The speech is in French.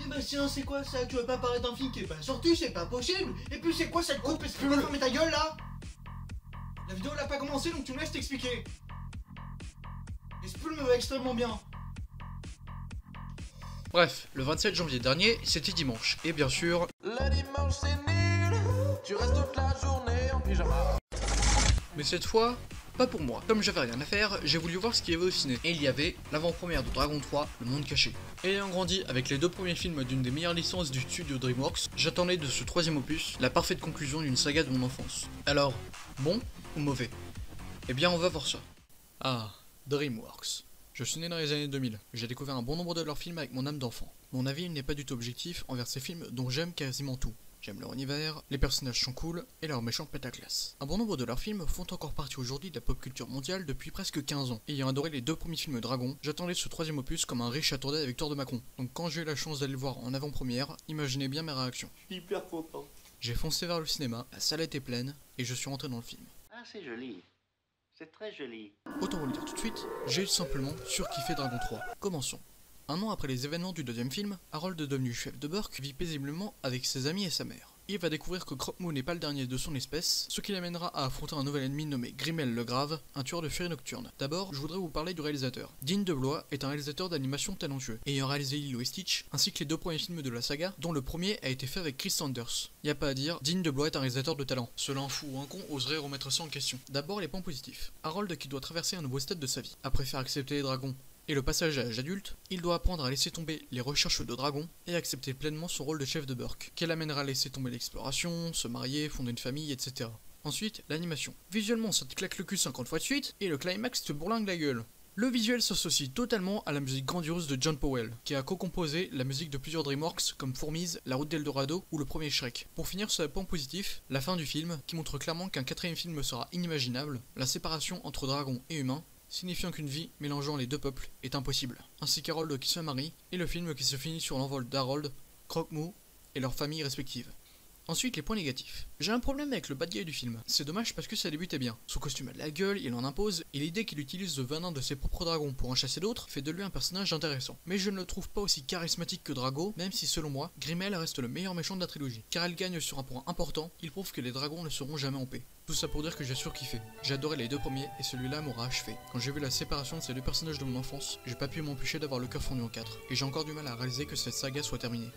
mais Bastien, c'est quoi ça? Tu veux pas parler d'un film qui est pas sorti, c'est pas possible. Et puis c'est quoi cette coupe? Est-ce que tu peux fermer ta gueule là? La vidéo elle a pas commencé donc tu me laisses t'expliquer. Et ce pull me va extrêmement bien. Bref, le 27 janvier dernier, c'était dimanche, et bien sûr... Le dimanche c'est nul, tu restes toute la journée en pyjama. Mais cette fois, pas pour moi. Comme j'avais rien à faire, j'ai voulu voir ce qu'il y avait au ciné. Et il y avait l'avant-première de Dragon 3, Le Monde Caché. Ayant grandi avec les deux premiers films d'une des meilleures licences du studio DreamWorks, j'attendais de ce troisième opus la parfaite conclusion d'une saga de mon enfance. Alors, bon ou mauvais? Eh bien on va voir ça. Ah, DreamWorks. Je suis né dans les années 2000, j'ai découvert un bon nombre de leurs films avec mon âme d'enfant. Mon avis n'est pas du tout objectif envers ces films dont j'aime quasiment tout. J'aime leur univers, les personnages sont cool, et leurs méchants pètent la classe. Un bon nombre de leurs films font encore partie aujourd'hui de la pop culture mondiale depuis presque 15 ans. Ayant adoré les deux premiers films Dragon, j'attendais ce troisième opus comme un riche attendait la victoire de Macron. Donc quand j'ai eu la chance d'aller le voir en avant-première, imaginez bien mes réactions. Hyper content. J'ai foncé vers le cinéma, la salle était pleine, et je suis rentré dans le film. Ah, c'est joli. C'est très joli. Autant vous le dire tout de suite, j'ai simplement surkiffé Dragon 3. Commençons. Un an après les événements du deuxième film, Harold devenu chef de Burke vit paisiblement avec ses amis et sa mère. Il va découvrir que Croque-Mou n'est pas le dernier de son espèce, ce qui l'amènera à affronter un nouvel ennemi nommé Grimmel le Grave, un tueur de furies nocturnes. D'abord, je voudrais vous parler du réalisateur. Dean DeBlois est un réalisateur d'animation talentueux, ayant réalisé Lilo et Stitch, ainsi que les deux premiers films de la saga, dont le premier a été fait avec Chris Sanders. Y a pas à dire, Dean DeBlois est un réalisateur de talent. Cela un fou ou un con oserait remettre ça en question. D'abord les points positifs. Harold qui doit traverser un nouveau stade de sa vie. Après faire accepter les dragons et le passage à l'âge adulte, il doit apprendre à laisser tomber les recherches de dragons et accepter pleinement son rôle de chef de Burke, qui l'amènera à laisser tomber l'exploration, se marier, fonder une famille, etc. Ensuite, l'animation. Visuellement, ça te claque le cul 50 fois de suite, et le climax te bourlingue la gueule. Le visuel s'associe totalement à la musique grandiose de John Powell, qui a co-composé la musique de plusieurs DreamWorks comme Fourmise, La Route d'Eldorado ou le premier Shrek. Pour finir sur le point positif, la fin du film, qui montre clairement qu'un quatrième film sera inimaginable, la séparation entre dragons et humains, signifiant qu'une vie mélangeant les deux peuples est impossible, ainsi qu'Harold qui se marie, et le film qui se finit sur l'envol d'Harold, Croque-Mou et leurs familles respectives. Ensuite, les points négatifs. J'ai un problème avec le bad guy du film. C'est dommage parce que ça débutait bien. Son costume a de la gueule, il en impose, et l'idée qu'il utilise le venin de ses propres dragons pour en chasser d'autres fait de lui un personnage intéressant. Mais je ne le trouve pas aussi charismatique que Drago, même si selon moi, Grimmel reste le meilleur méchant de la trilogie. Car elle gagne sur un point important, il prouve que les dragons ne seront jamais en paix. Tout ça pour dire que j'ai surkiffé. J'ai adoré les deux premiers et celui-là m'aura achevé. Quand j'ai vu la séparation de ces deux personnages de mon enfance, j'ai pas pu m'empêcher d'avoir le cœur fondu en quatre. Et j'ai encore du mal à réaliser que cette saga soit terminée.